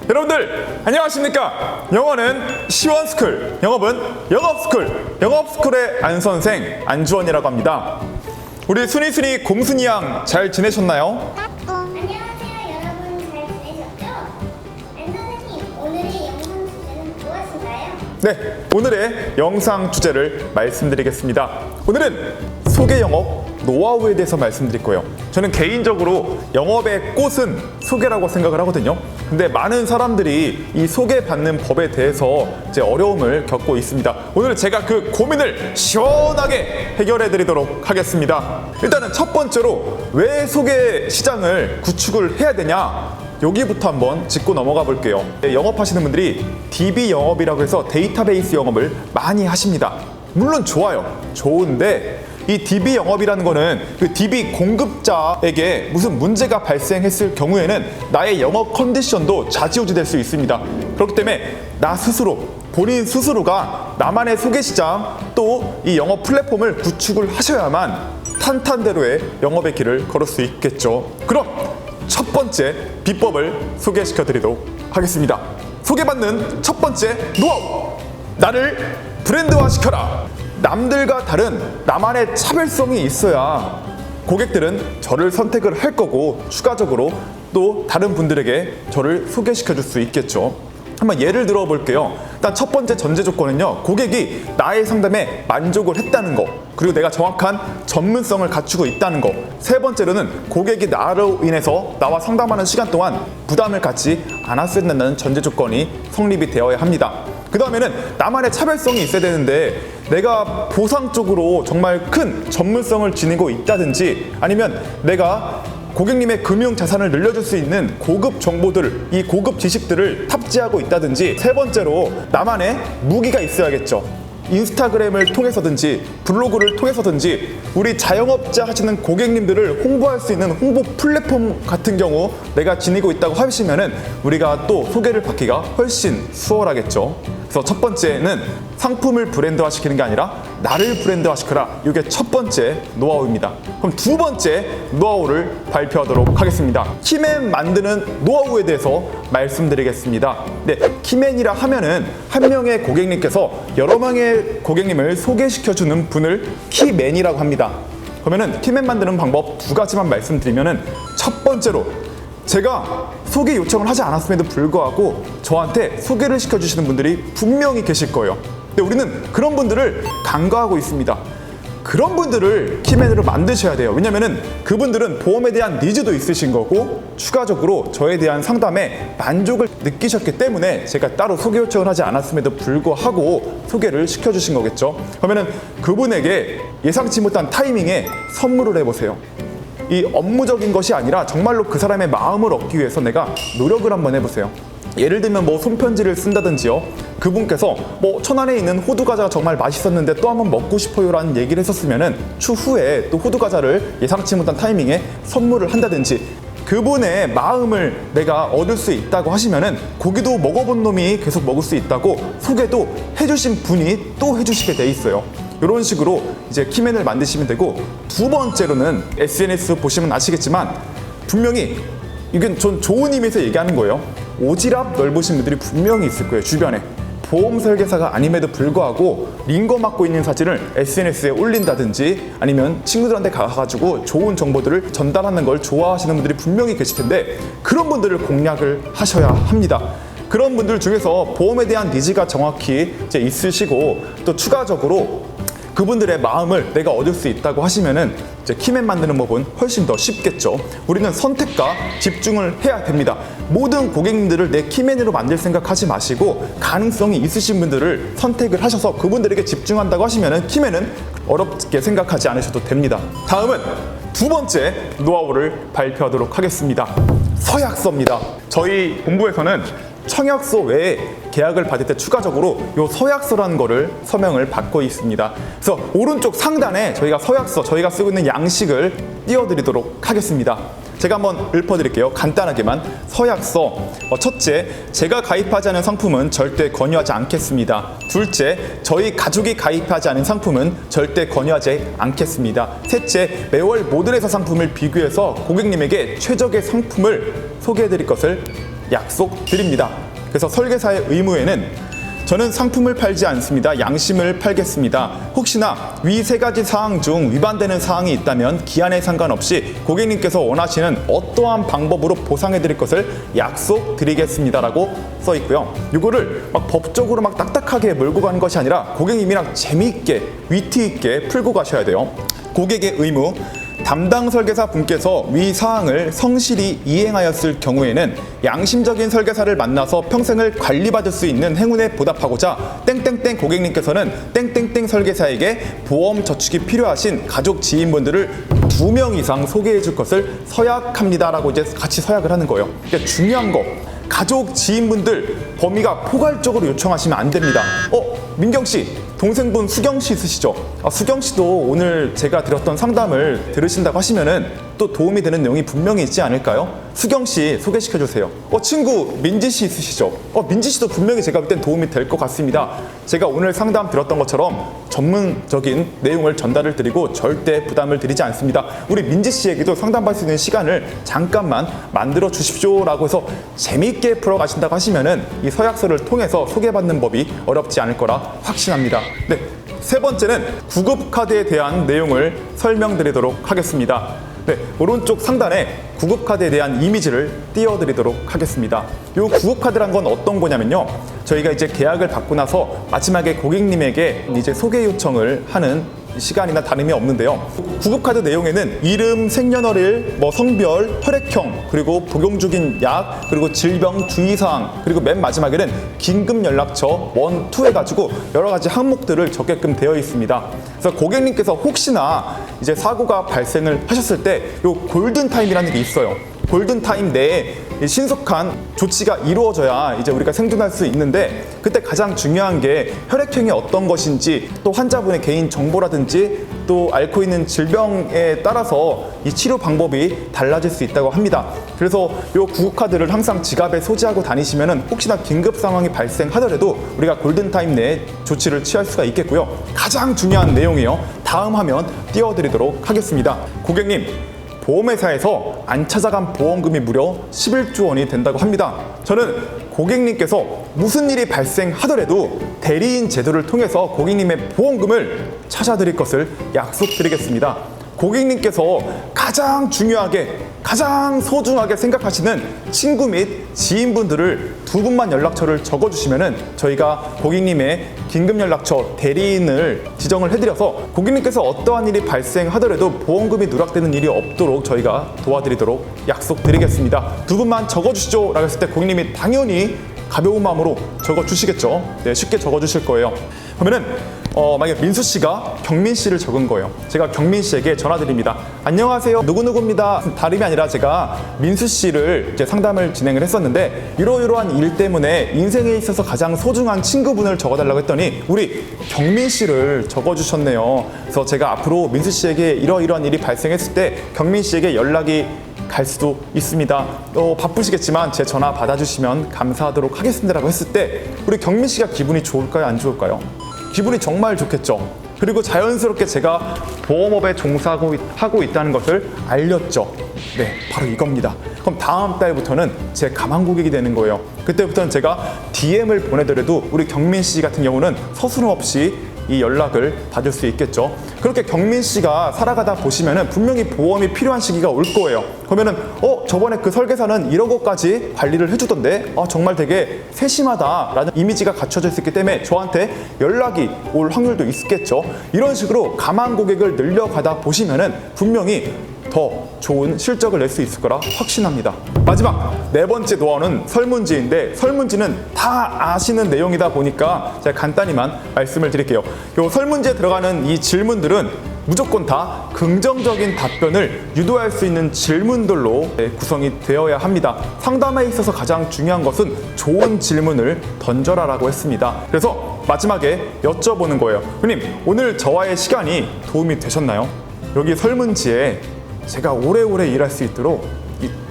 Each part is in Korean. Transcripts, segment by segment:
여러분들 안녕하십니까? 영어는 시원스쿨, 영업은 영업스쿨, 영업스쿨의 안선생 안주원이라고 합니다. 우리 순이 곰순이 양 잘 지내셨나요? 안녕하세요 여러분, 잘 지내셨죠? 안 선생님, 오늘의 영상 주제는 무엇인가요? 네, 오늘의 영상 주제를 말씀드리겠습니다. 오늘은 소개 영업 노하우에 대해서 말씀드릴 거예요. 저는 개인적으로 영업의 꽃은 소개라고 생각을 하거든요. 근데 많은 사람들이 이 소개받는 법에 대해서 이제 어려움을 겪고 있습니다. 오늘 제가 그 고민을 시원하게 해결해 드리도록 하겠습니다. 일단은 첫 번째로 왜 소개 시장을 구축을 해야 되냐? 여기부터 한번 짚고 넘어가 볼게요. 영업하시는 분들이 DB 영업이라고 해서 데이터베이스 영업을 많이 하십니다. 물론 좋아요. 좋은데 이 DB 영업이라는 거는 그 DB 공급자에게 무슨 문제가 발생했을 경우에는 나의 영업 컨디션도 좌지우지 될 수 있습니다. 그렇기 때문에 나 스스로, 본인 스스로가 나만의 소개시장 또 이 영업 플랫폼을 구축을 하셔야만 탄탄대로의 영업의 길을 걸을 수 있겠죠. 그럼 첫 번째 비법을 소개시켜 드리도록 하겠습니다. 소개받는 첫 번째 노하우! 나를 브랜드화 시켜라! 남들과 다른 나만의 차별성이 있어야 고객들은 저를 선택을 할 거고 추가적으로 또 다른 분들에게 저를 소개시켜 줄 수 있겠죠. 한번 예를 들어 볼게요. 일단 첫 번째 전제 조건은요, 고객이 나의 상담에 만족을 했다는 거, 그리고 내가 정확한 전문성을 갖추고 있다는 거. 세 번째로는 고객이 나로 인해서 나와 상담하는 시간 동안 부담을 갖지 않았어야 된다는 전제 조건이 성립이 되어야 합니다. 그 다음에는 나만의 차별성이 있어야 되는데 내가 보상 쪽으로 정말 큰 전문성을 지니고 있다든지 아니면 내가 고객님의 금융 자산을 늘려줄 수 있는 고급 정보들, 이 고급 지식들을 탑재하고 있다든지, 세 번째로 나만의 무기가 있어야겠죠. 인스타그램을 통해서든지 블로그를 통해서든지 우리 자영업자 하시는 고객님들을 홍보할 수 있는 홍보 플랫폼 같은 경우 내가 지니고 있다고 하시면은 우리가 또 소개를 받기가 훨씬 수월하겠죠. 그래서 첫 번째는 상품을 브랜드화 시키는 게 아니라 나를 브랜드화 시켜라. 이게 첫 번째 노하우입니다. 그럼 두 번째 노하우를 발표하도록 하겠습니다. 키맨 만드는 노하우에 대해서 말씀드리겠습니다. 네, 키맨이라 하면은 한 명의 고객님께서 여러 명의 고객님을 소개시켜주는 분을 키맨이라고 합니다. 그러면은 키맨 만드는 방법 두 가지만 말씀드리면은 첫 번째로 제가 소개 요청을 하지 않았음에도 불구하고 저한테 소개를 시켜주시는 분들이 분명히 계실 거예요. 근데 우리는 그런 분들을 간과하고 있습니다. 그런 분들을 키맨으로 만드셔야 돼요. 왜냐면은 그분들은 보험에 대한 니즈도 있으신 거고 추가적으로 저에 대한 상담에 만족을 느끼셨기 때문에 제가 따로 소개 요청을 하지 않았음에도 불구하고 소개를 시켜주신 거겠죠. 그러면은 그분에게 예상치 못한 타이밍에 선물을 해보세요. 이 업무적인 것이 아니라 정말로 그 사람의 마음을 얻기 위해서 내가 노력을 한번 해보세요. 예를 들면 뭐 손편지를 쓴다든지요. 그분께서 뭐 천안에 있는 호두과자가 정말 맛있었는데 또 한번 먹고 싶어요 라는 얘기를 했었으면은 추후에 또 호두과자를 예상치 못한 타이밍에 선물을 한다든지, 그분의 마음을 내가 얻을 수 있다고 하시면은 고기도 먹어본 놈이 계속 먹을 수 있다고 소개도 해주신 분이 또 해주시게 돼 있어요. 이런 식으로 이제 키맨을 만드시면 되고, 두 번째로는 SNS 보시면 아시겠지만 분명히 이건 전 좋은 의미에서 얘기하는 거예요. 오지랖 넓으신 분들이 분명히 있을 거예요. 주변에 보험 설계사가 아님에도 불구하고 링거 맡고 있는 사진을 SNS에 올린다든지 아니면 친구들한테 가가지고 좋은 정보들을 전달하는 걸 좋아하시는 분들이 분명히 계실 텐데 그런 분들을 공략을 하셔야 합니다. 그런 분들 중에서 보험에 대한 니즈가 정확히 이제 있으시고 또 추가적으로 그분들의 마음을 내가 얻을 수 있다고 하시면은 이제 키맨 만드는 법은 훨씬 더 쉽겠죠. 우리는 선택과 집중을 해야 됩니다. 모든 고객님들을 내 키맨으로 만들 생각하지 마시고 가능성이 있으신 분들을 선택을 하셔서 그분들에게 집중한다고 하시면은 키맨은 어렵게 생각하지 않으셔도 됩니다. 다음은 두 번째 노하우를 발표하도록 하겠습니다. 서약서입니다. 저희 본부에서는 청약서 외에 계약을 받을 때 추가적으로 이 서약서라는 거를 서명을 받고 있습니다. 그래서 오른쪽 상단에 저희가 서약서, 저희가 쓰고 있는 양식을 띄워드리도록 하겠습니다. 제가 한번 읊어드릴게요. 간단하게만. 서약서. 첫째, 제가 가입하지 않은 상품은 절대 권유하지 않겠습니다. 둘째, 저희 가족이 가입하지 않은 상품은 절대 권유하지 않겠습니다. 셋째, 매월 모든 회사 상품을 비교해서 고객님에게 최적의 상품을 소개해드릴 것을 약속드립니다. 그래서 설계사의 의무에는 저는 상품을 팔지 않습니다. 양심을 팔겠습니다. 혹시나 위 세 가지 사항 중 위반되는 사항이 있다면 기한에 상관없이 고객님께서 원하시는 어떠한 방법으로 보상해드릴 것을 약속드리겠습니다라고 써 있고요. 이거를 막 법적으로 막 딱딱하게 몰고 가는 것이 아니라 고객님이랑 재미있게 위트 있게 풀고 가셔야 돼요. 고객의 의무. 담당 설계사 분께서 위 사항을 성실히 이행하였을 경우에는 양심적인 설계사를 만나서 평생을 관리받을 수 있는 행운에 보답하고자 땡땡땡 고객님께서는 땡땡땡 설계사에게 보험 저축이 필요하신 가족 지인분들을 2명 이상 소개해 줄 것을 서약합니다라고 이제 같이 서약을 하는 거예요. 그러니까 중요한 거. 가족 지인분들 범위가 포괄적으로 요청하시면 안 됩니다. 민경 씨, 동생분 수경 씨 있으시죠? 수경 씨도 오늘 제가 드렸던 상담을 들으신다고 하시면은 또 도움이 되는 내용이 분명히 있지 않을까요? 수경 씨 소개시켜 주세요. 친구 민지 씨 있으시죠? 민지 씨도 분명히 제가 볼 땐 도움이 될 것 같습니다. 제가 오늘 상담 들었던 것처럼 전문적인 내용을 전달을 드리고 절대 부담을 드리지 않습니다. 우리 민지 씨에게도 상담받을 수 있는 시간을 잠깐만 만들어 주십시오라고 해서 재미있게 풀어가신다고 하시면은 이 서약서를 통해서 소개받는 법이 어렵지 않을 거라 확신합니다. 네, 세 번째는 구급카드에 대한 내용을 설명드리도록 하겠습니다. 네, 오른쪽 상단에 구급카드에 대한 이미지를 띄워드리도록 하겠습니다. 이 구급카드란 건 어떤 거냐면요. 저희가 이제 계약을 받고 나서 마지막에 고객님에게 이제 소개 요청을 하는 시간이나 다름이 없는데요. 구급카드 내용에는 이름, 생년월일, 성별, 혈액형, 그리고 복용 중인 약, 그리고 질병 주의사항, 그리고 맨 마지막에는 긴급 연락처 1, 2 해가지고 여러 가지 항목들을 적게끔 되어 있습니다. 그래서 고객님께서 혹시나 이제 사고가 발생을 하셨을 때 요 골든타임이라는 게 있어요. 골든타임 내에 신속한 조치가 이루어져야 이제 우리가 생존할 수 있는데, 그때 가장 중요한 게 혈액형이 어떤 것인지, 또 환자분의 개인 정보라든지 또 앓고 있는 질병에 따라서 이 치료 방법이 달라질 수 있다고 합니다. 그래서 이 구급카드를 항상 지갑에 소지하고 다니시면은 혹시나 긴급 상황이 발생하더라도 우리가 골든타임 내에 조치를 취할 수가 있겠고요. 가장 중요한 내용이요. 다음 화면 띄워드리도록 하겠습니다. 고객님, 보험회사에서 안 찾아간 보험금이 무려 11조 원이 된다고 합니다. 저는 고객님께서 무슨 일이 발생하더라도 대리인 제도를 통해서 고객님의 보험금을 찾아드릴 것을 약속드리겠습니다. 고객님께서 가장 중요하게, 가장 소중하게 생각하시는 친구 및 지인분들을 2분만 연락처를 적어주시면은 저희가 고객님의 긴급연락처 대리인을 지정을 해드려서 고객님께서 어떠한 일이 발생하더라도 보험금이 누락되는 일이 없도록 저희가 도와드리도록 약속드리겠습니다. 2분만 적어주시죠 라고 했을 때 고객님이 당연히 가벼운 마음으로 적어주시겠죠. 네, 쉽게 적어주실 거예요. 그러면은 만약에 민수 씨가 경민 씨를 적은 거예요. 제가 경민 씨에게 전화드립니다. 안녕하세요, 누구누구입니다. 다름이 아니라 제가 민수 씨를 이제 상담을 진행을 했었는데 이러이러한 일 때문에 인생에 있어서 가장 소중한 친구분을 적어달라고 했더니 우리 경민 씨를 적어주셨네요. 그래서 제가 앞으로 민수 씨에게 이러이러한 일이 발생했을 때 경민 씨에게 연락이 갈 수도 있습니다. 바쁘시겠지만 제 전화 받아주시면 감사하도록 하겠습니다라고 했을 때 우리 경민 씨가 기분이 좋을까요, 안 좋을까요? 기분이 정말 좋겠죠. 그리고 자연스럽게 제가 보험업에 종사하고 있다는 것을 알렸죠. 네, 바로 이겁니다. 그럼 다음 달부터는 제 가망 고객이 되는 거예요. 그때부터는 제가 DM을 보내더라도 우리 경민 씨 같은 경우는 서스럼 없이 이 연락을 받을 수 있겠죠. 그렇게 경민 씨가 살아가다 보시면은 분명히 보험이 필요한 시기가 올 거예요. 그러면은 저번에 그 설계사는 이런 것까지 관리를 해주던데 정말 되게 세심하다라는 이미지가 갖춰져 있기 때문에 저한테 연락이 올 확률도 있겠죠. 이런 식으로 가망 고객을 늘려가다 보시면은 분명히 더 좋은 실적을 낼 수 있을 거라 확신합니다. 마지막 네 번째 노하우는 설문지인데 설문지는 다 아시는 내용이다 보니까 제가 간단히만 말씀을 드릴게요. 이 설문지에 들어가는 이 질문들은 무조건 다 긍정적인 답변을 유도할 수 있는 질문들로 구성이 되어야 합니다. 상담에 있어서 가장 중요한 것은 좋은 질문을 던져라라고 했습니다. 그래서 마지막에 여쭤보는 거예요. 형님, 오늘 저와의 시간이 도움이 되셨나요? 여기 설문지에 제가 오래오래 일할 수 있도록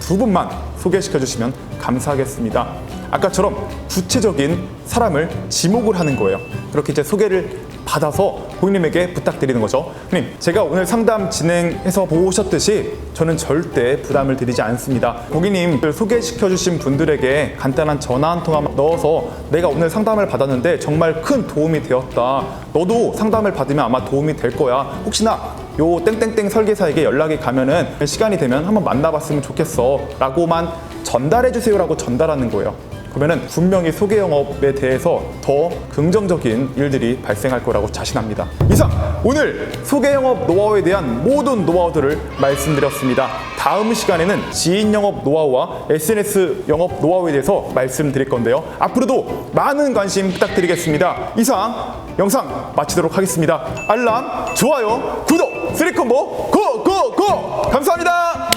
두 분만 소개시켜 주시면 감사하겠습니다. 아까처럼 구체적인 사람을 지목을 하는 거예요. 그렇게 이제 소개를 받아서 고객님에게 부탁드리는 거죠. 고객님, 제가 오늘 상담 진행해서 보셨듯이 저는 절대 부담을 드리지 않습니다. 고객님들 소개시켜 주신 분들에게 간단한 전화 한 통화 넣어서 내가 오늘 상담을 받았는데 정말 큰 도움이 되었다. 너도 상담을 받으면 아마 도움이 될 거야. 혹시나 요 땡땡땡 설계사에게 연락이 가면은 시간이 되면 한번 만나봤으면 좋겠어 라고만 전달해 주세요라고 전달하는 거예요. 그러면은 분명히 소개 영업에 대해서 더 긍정적인 일들이 발생할 거라고 자신합니다. 이상 오늘 소개 영업 노하우에 대한 모든 노하우들을 말씀드렸습니다. 다음 시간에는 지인 영업 노하우와 SNS 영업 노하우에 대해서 말씀드릴 건데요. 앞으로도 많은 관심 부탁드리겠습니다. 이상 영상 마치도록 하겠습니다. 알람, 좋아요, 구독, 3콤보 고고고! 감사합니다.